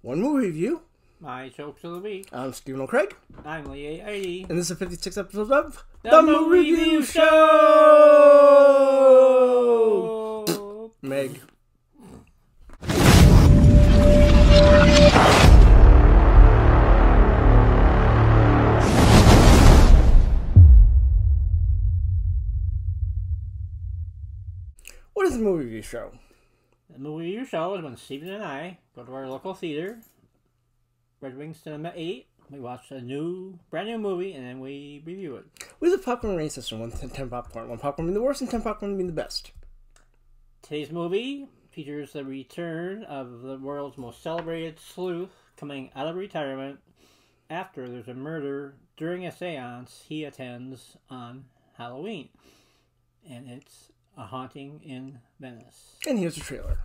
One movie review. My jokes of the week. I'm Stephen O'Craig. I'm Lee A80. And this is 56 episodes of The Movie Review Show! Meg. What is the movie review show? The movie review show is when Stephen and I go to our local theater, Red Wing Cinema 8. We watch a brand new movie, and then we review it. We have a popcorn rating system, 1 to 10 popcorn. 1 popcorn being the worst and 10 popcorn being the best. Today's movie features the return of the world's most celebrated sleuth coming out of retirement after there's a murder during a seance he attends on Halloween. And it's A Haunting in Venice. And here's the trailer.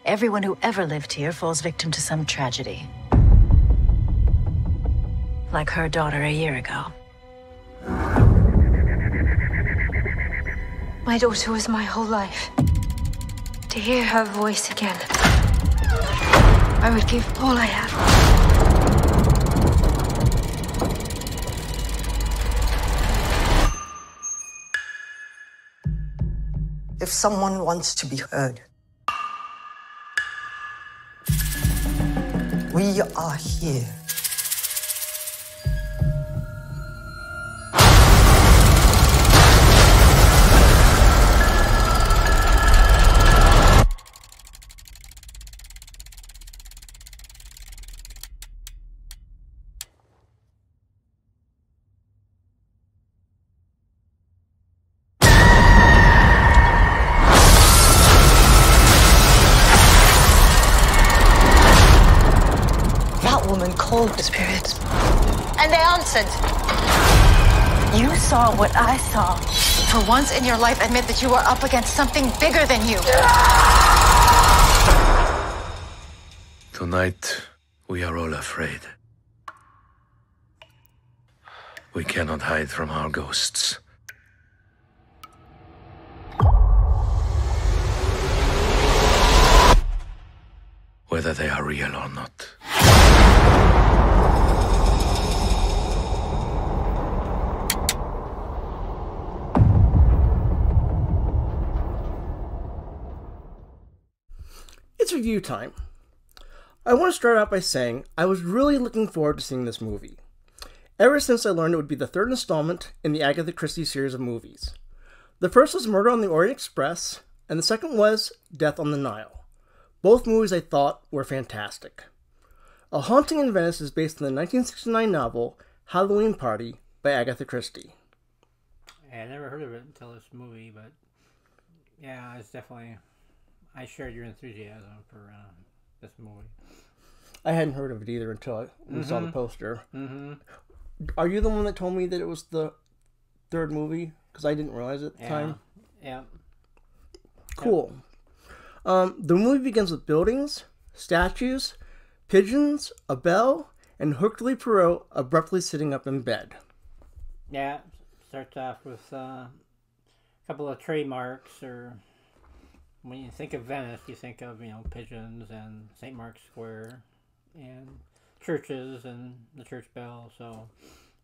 Everyone who ever lived here falls victim to some tragedy. Like her daughter a year ago. My daughter was my whole life. To hear her voice again, I would give all I have. If someone wants to be heard, we are here. Woman called the spirits, and they answered. You saw what I saw. For once in your life, admit that you are up against something bigger than you. Tonight, we are all afraid. We cannot hide from our ghosts. Whether they are real or not. It's review time. I want to start out by saying I was really looking forward to seeing this movie. Ever since I learned it would be the third installment in the Agatha Christie series of movies. The first was Murder on the Orient Express, and the second was Death on the Nile. Both movies I thought were fantastic. A Haunting in Venice is based on the 1969 novel Halloween Party by Agatha Christie. I never heard of it until this movie, but yeah, it's definitely... I shared your enthusiasm for this movie. I hadn't heard of it either until we saw the poster. Are you the one that told me that it was the third movie? Because I didn't realize it at the time. Yeah. Cool. The movie begins with buildings, statues, pigeons, a bell, and Hercule Poirot abruptly sitting up in bed. Yeah, starts off with a couple of trademarks, or when you think of Venice, you think of, pigeons and St. Mark's Square and churches and the church bell. So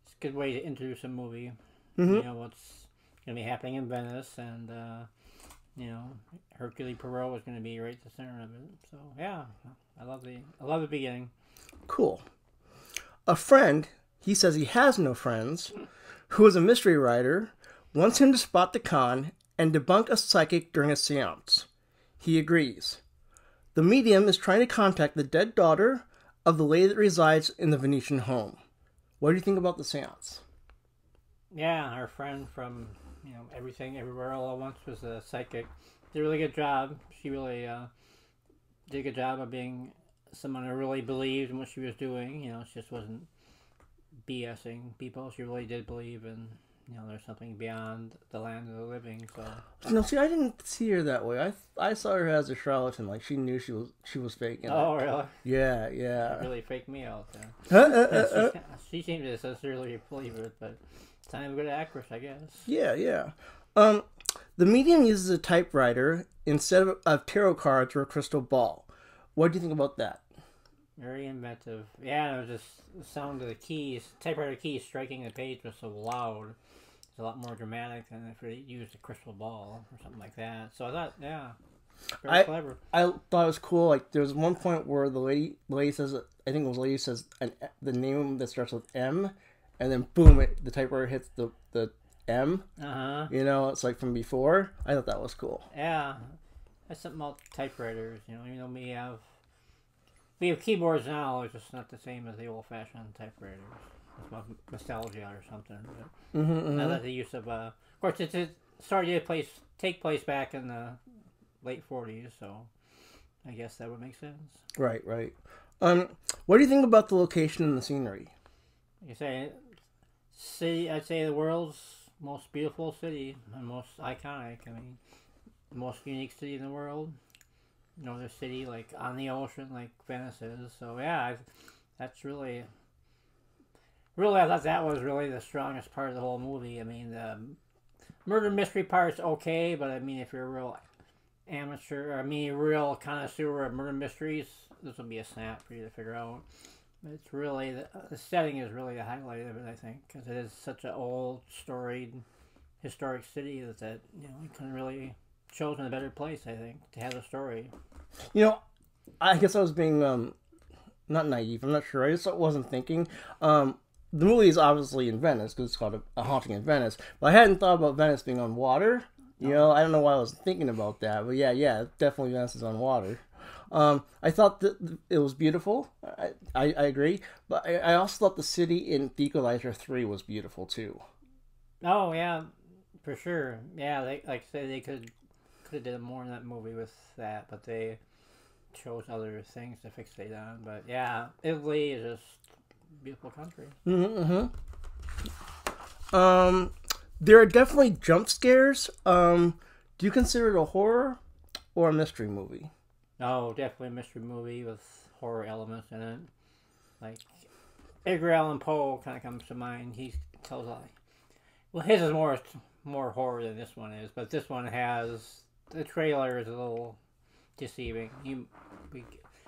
it's a good way to introduce a movie. You know what's going to be happening in Venice, and Hercule Poirot is going to be right at the center of it. So yeah, I love the beginning. Cool. A friend, he says he has no friends, who is a mystery writer, wants him to spot the con and debunk a psychic during a seance. He agrees. The medium is trying to contact the dead daughter of the lady that resides in the Venetian home. What do you think about the seance? Yeah, our friend from Everything Everywhere All at Once was a psychic. Did a really good job. She really did a good job of being someone who really believed in what she was doing. She just wasn't BSing people. She really did believe in there's something beyond the land of the living. So No, see, I didn't see her that way. I saw her as a charlatan. Like, she knew she was faking it. Oh, really? Yeah. She really faked me out there. She seemed to sincerely believe it, but Sign of a good actress, I guess. Yeah, yeah. The medium uses a typewriter instead of tarot cards or a crystal ball. What do you think about that? Very inventive. Yeah, it was just the sound of the keys, typewriter keys striking the page was so loud. It's a lot more dramatic than if they used a crystal ball or something like that. So I thought, yeah, very clever. I thought it was cool. Like, there was one point where the lady says, I think it was lady says the name that starts with M, and then boom, the typewriter hits the M. You know, it's like from before. I thought that was cool. Yeah, that's something about typewriters. You know, even though we have keyboards now, it's just not the same as the old-fashioned typewriters. It's about nostalgia or something. But I like the use of course, it started to take place back in the late 40s, so I guess that would make sense. Right, right. What do you think about the location and the scenery? Like I say, I'd say the world's most beautiful city and most iconic. I mean, the most unique city in the world. No other city like on the ocean like Venice is. So yeah, that's really, I thought that was really the strongest part of the whole movie. I mean, the murder mystery part's okay, but I mean, if you're a real amateur, a real connoisseur of murder mysteries, this will be a snap for you to figure out. But it's really, the setting is really the highlight of it, I think, because it is such an old, storied, historic city that you know, you couldn't really chosen a better place, I think, to have a story. You know, I guess I was being not naive. I'm not sure. I just wasn't thinking. The movie is obviously in Venice because it's called A Haunting in Venice. But I hadn't thought about Venice being on water. You know, I don't know why I was thinking about that. But yeah, definitely Venice is on water. I thought that it was beautiful. I agree. But I also thought the city in The Equalizer 3 was beautiful too. Oh yeah, for sure. Yeah, like I say, they could have did more in that movie with that, but they chose other things to fixate on. But yeah, Italy is just a beautiful country. There are definitely jump scares. Do you consider it a horror or a mystery movie? No, definitely a mystery movie with horror elements in it. Like Edgar Allan Poe kind of comes to mind. He tells well, his is more horror than this one is, but this one has. The trailer is a little deceiving. If you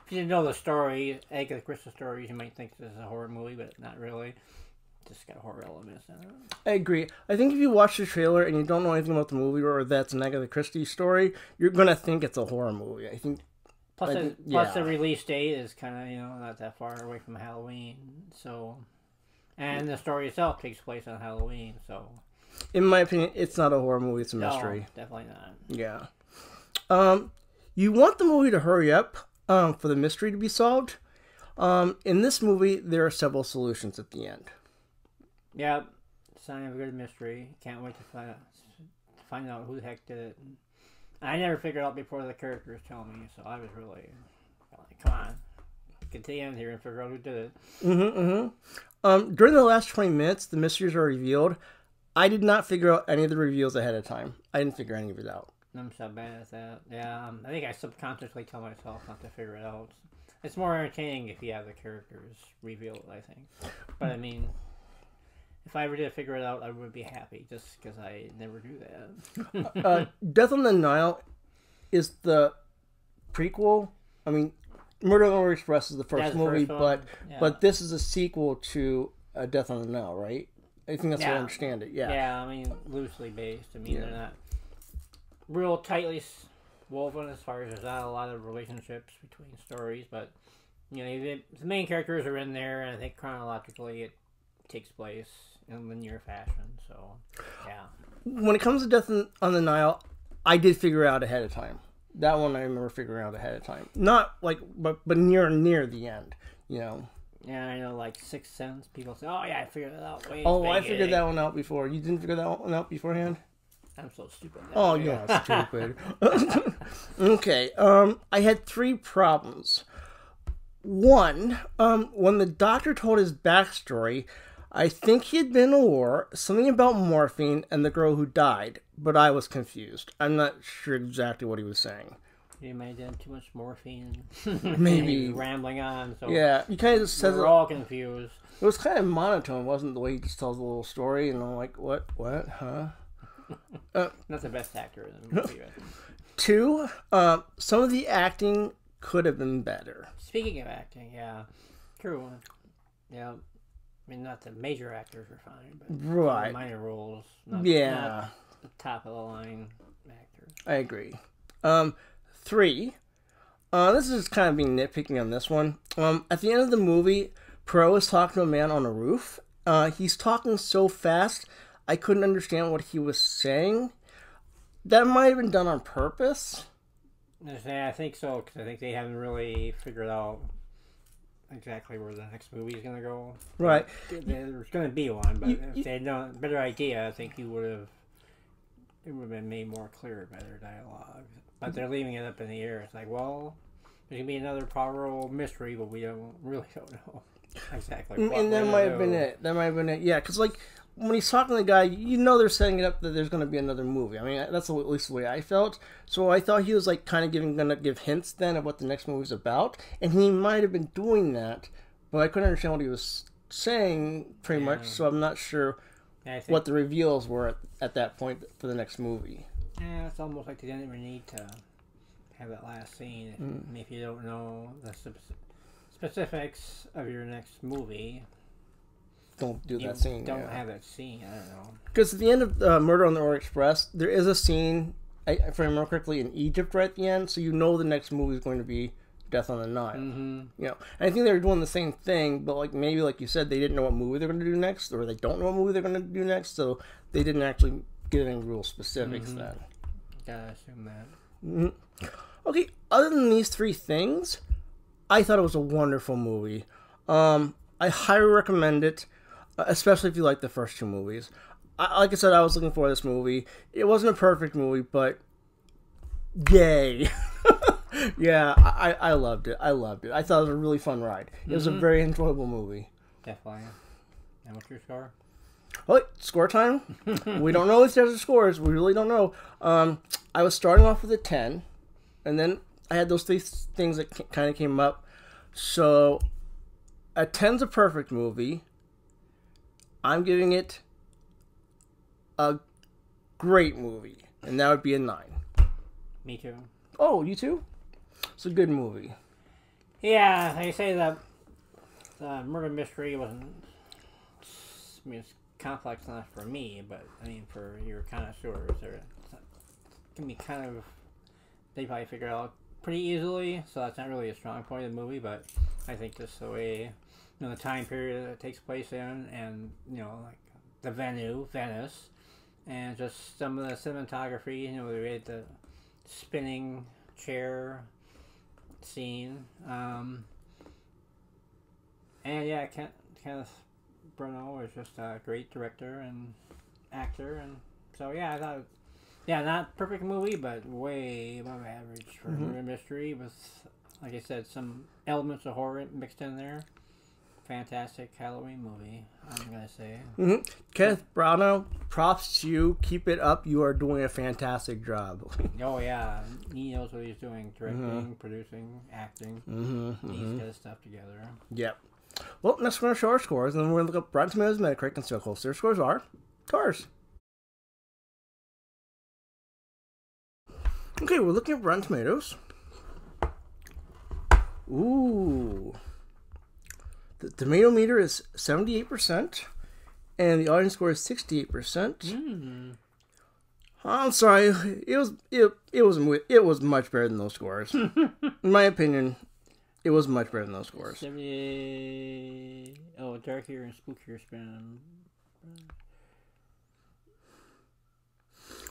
didn't know the story, Agatha Christie stories, you might think this is a horror movie, but not really. Just got horror elements in it. I agree. I think if you watch the trailer and you don't know anything about the movie or that's an Agatha Christie story, you're gonna think it's a horror movie. I think. Plus the release date is kind of, you know, not that far away from Halloween, so, and the story itself takes place on Halloween, so. In my opinion, it's not a horror movie, it's a mystery. No, definitely not. Yeah. You want the movie to hurry up for the mystery to be solved. In this movie, there are several solutions at the end. Yeah, sign of a good mystery. Can't wait to find out who the heck did it. I never figured out before the characters tell me, so I was really like, come on. Get to the end here and figure out who did it. During the last 20 minutes, the mysteries are revealed. I did not figure out any of the reveals ahead of time. I didn't figure any of it out. I'm so bad at that. Yeah, I think I subconsciously tell myself not to figure it out. It's more entertaining if you have the characters revealed, I think. But I mean, if I ever did figure it out, I would be happy, just because I never do that. Death on the Nile is the prequel. I mean, Murder on the Orient Express is the first movie, but this is a sequel to Death on the Nile, right? I think that's how I understand it. Yeah. Yeah, I mean, loosely based. I mean, they're not real tightly woven as far as there's not a lot of relationships between stories, but you know, the main characters are in there, and I think chronologically it takes place in linear fashion. So, yeah. When it comes to Death on the Nile, I did figure out ahead of time. That one I remember figuring out ahead of time. Not like, but near the end. You know. Yeah, I know, like Sixth Sense, people say, oh yeah, I figured it out. I figured that one out before. You didn't figure that one out beforehand? I'm so stupid. Oh, yeah, stupid. Okay, I had 3 problems. One, when the doctor told his backstory, I think he had been in a war, something about morphine, and the girl who died, but I was confused. I'm not sure exactly what he was saying. He may have done too much morphine. Maybe. He's rambling on. So yeah, he kind of just says we're all confused. It was kind of monotone, wasn't it? The way he just tells a little story, and I'm like, what, huh? Not the best actor in the movie. 2, some of the acting could have been better. Speaking of acting, yeah, true. Yeah, I mean, not the major actors are fine, but Right. the minor roles, not, Yeah. not the top of the line actors. I agree. 3, this is kind of being nitpicking on this one. At the end of the movie, Perot is talking to a man on a roof. He's talking so fast, I couldn't understand what he was saying. That might have been done on purpose. I think so, because I think they haven't really figured out exactly where the next movie is going to go. Right. There's going to be one, but if they had known a better idea, I think it would have been made more clear by their dialogue. But they're leaving it up in the air. It's like, well, there's going to be another Poirot mystery, but we really don't know exactly what. And that might have been it. That might have been it. Yeah, because like when he's talking to the guy, you know they're setting it up that there's going to be another movie. I mean, that's at least the way I felt. So I thought he was like kind of going to give hints then of what the next movie's about, and he might have been doing that, but I couldn't understand what he was saying pretty much. So I'm not sure what the reveals were at that point for the next movie. Yeah, it's almost like they didn't even need to have that last scene if you don't know the specifics of your next movie. Don't do that scene. Don't have that scene. I don't know. Because at the end of Murder on the Orient Express, there is a scene, if I remember correctly, in Egypt right at the end. So you know the next movie is going to be Death on the Nile. Mm-hmm. You know, and I think they were doing the same thing, but like maybe like you said, they didn't know what movie they're going to do next, or they don't know what movie they're going to do next, so they didn't actually give any real specifics then. Gotta assume that. Mm-hmm. Okay, other than these 3 things, I thought it was a wonderful movie. I highly recommend it. Especially if you like the first 2 movies. Like I said, I was looking for this movie. It wasn't a perfect movie, but yay. Yeah, I loved it. I loved it. I thought it was a really fun ride. It was a very enjoyable movie. Definitely. And what's your score? Oh, wait, score time? We don't know if there's a scores. We really don't know. I was starting off with a 10, and then I had those 3 things that kind of came up. So, a 10's a perfect movie. I'm giving it a great movie, and that would be a 9. Me too. Oh, you too? It's a good movie. Yeah, they say that the murder mystery wasn't. I mean, it's complex enough for me, but I mean, for your connoisseurs, it can be kind of. They probably figure it out pretty easily, so that's not really a strong point of the movie, but I think just the way. You know, the time period that it takes place in, and you know, like the venue, Venice, and just some of the cinematography. You know, we had the spinning chair scene, and yeah, Kenneth Branagh is just a great director and actor, and so yeah, I thought, yeah, not perfect movie, but way above average for a mystery with, like I said, some elements of horror mixed in there. Fantastic Halloween movie, I'm gonna say. Kenneth Branagh, props to you. Keep it up. You are doing a fantastic job. Oh yeah, he knows what he's doing: directing, producing, acting. He's got his stuff together. Yep. Well, next we're gonna show our scores, and then we're gonna look up Rotten Tomatoes, Metacritic, and see how close their scores are. Cars. Okay, we're looking at Rotten Tomatoes. Ooh. The tomato meter is 78%, and the audience score is 68%. I'm sorry, it was much better than those scores. In my opinion, it was much better than those scores. 70. Oh, darker and spookier spin.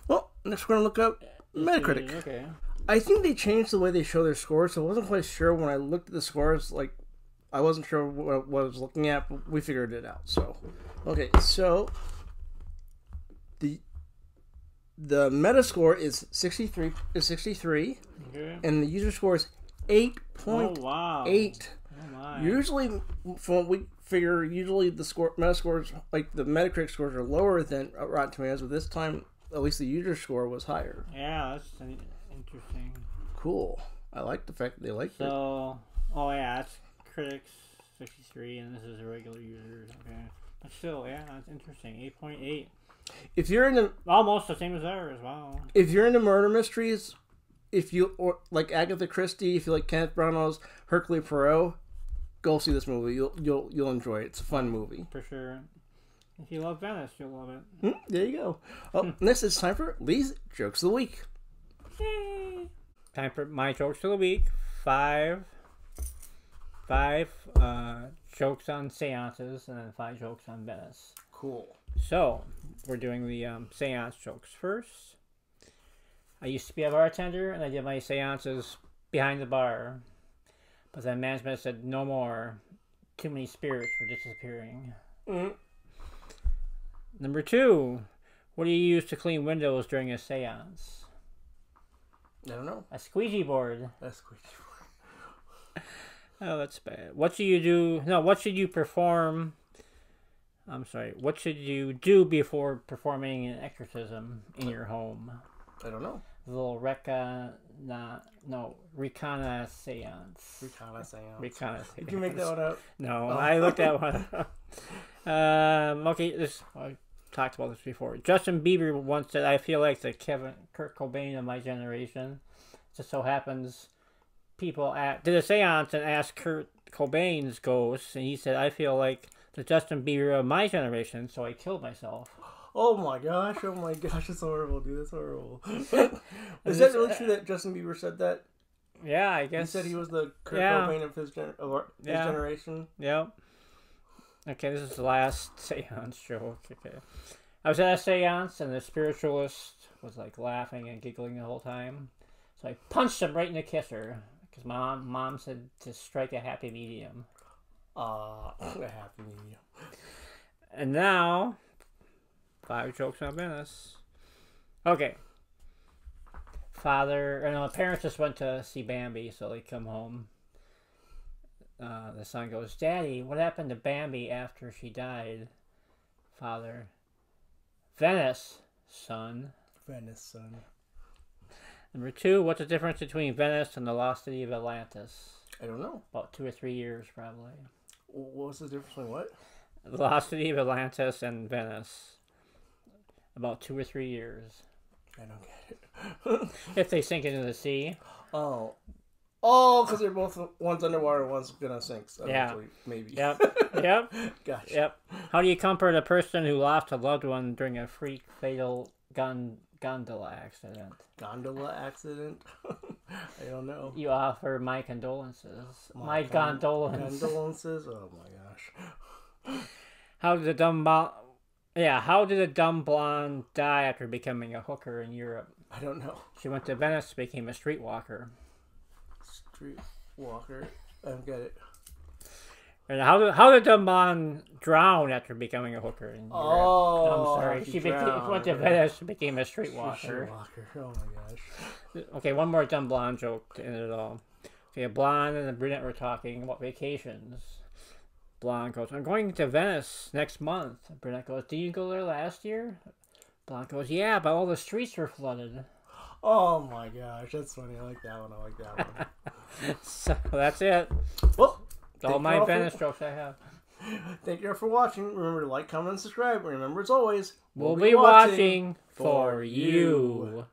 Well, next we're gonna look up Metacritic. Okay. I think they changed the way they show their scores, so I wasn't quite sure when I looked at the scores. Like, I wasn't sure what I was looking at, but we figured it out. So, okay, so the Metascore is 63. Okay. And the user score is 8.8. Oh wow. Oh my. Usually, from what we figure, usually the Metascores, like the Metacritic scores, are lower than Rotten Tomatoes, but this time, at least the user score was higher. Yeah, that's interesting. Cool. I like the fact that they liked it. So, oh yeah, that's critics 63, and this is a regular user. Okay, but still, yeah, that's interesting. 8.8. If you're into Almost the same as ours. Wow. if you're into murder mysteries, if you or like Agatha Christie, if you like Kenneth Branagh's Hercule Poirot, go see this movie. You'll enjoy it. It's a fun movie. For sure. If you love Venice, you'll love it. There you go. Oh, next it's time for Lee's Jokes of the Week. Yay! Time for my jokes of the week. Five jokes on seances, and then 5 jokes on Venice. Cool. So, we're doing the seance jokes first. I used to be a bartender, and I did my seances behind the bar. But then management said, no more. Too many spirits were disappearing. Number 2. What do you use to clean windows during a seance? I don't know. A squeegee board. That's squeegee board. Oh, that's bad. What should you do? No, what should you perform? I'm sorry. What should you do before performing an exorcism in your home? I don't know. A little reconnaissance. Reconnaissance. Did you make that one up? No, I looked at one up. Okay, I talked about this before. Justin Bieber once said, I feel like the Kurt Cobain of my generation. Just so happens people did a seance and asked Kurt Cobain's ghost, and he said, I feel like the Justin Bieber of my generation, so I killed myself. Oh my gosh, it's horrible, dude. That's horrible. Is that really true that Justin Bieber said that? Yeah, I guess. He said he was the Kurt Cobain of his generation? Yep. Okay, this is the last seance joke. Okay. I was at a seance, and the spiritualist was like laughing and giggling the whole time. So I punched him right in the kisser, because mom said to strike a happy medium. A happy medium. And now, 5 jokes on Venice. Okay. Parents just went to see Bambi, so they come home. The son goes, Daddy, what happened to Bambi after she died? Father, Venice, son. Venice, son. Number 2, what's the difference between Venice and the lost city of Atlantis? I don't know. About 2 or 3 years, probably. What was the difference between what? The lost city of Atlantis and Venice. About 2 or 3 years. I don't get it. If they sink into the sea. Oh, because they're both, one's underwater, one's gonna sink. So yeah. Maybe. Yep. Gotcha. Yep. How do you comfort a person who lost a loved one during a freak fatal gondola accident? Gondola accident? I don't know. You offer my condolences. My condolences. Condolences? Oh my gosh. How did a dumb blonde die after becoming a hooker in Europe? I don't know. She went to Venice, became a streetwalker. Streetwalker? I don't get it. And how did dumb blonde drown after becoming a hooker in Europe? Oh, I'm sorry. She went to Venice and became a streetwalker. Oh my gosh. Okay, one more dumb blonde joke to end it all. Okay, a blonde and a brunette were talking about vacations. Blonde goes, I'm going to Venice next month. Brunette goes, did you go there last year? Blonde goes, yeah, but all the streets were flooded. Oh my gosh, that's funny. I like that one. So that's it. Well, all my Venice jokes I have. Thank you all for watching. Remember to like, comment, and subscribe. Remember, as always, we'll be watching for you.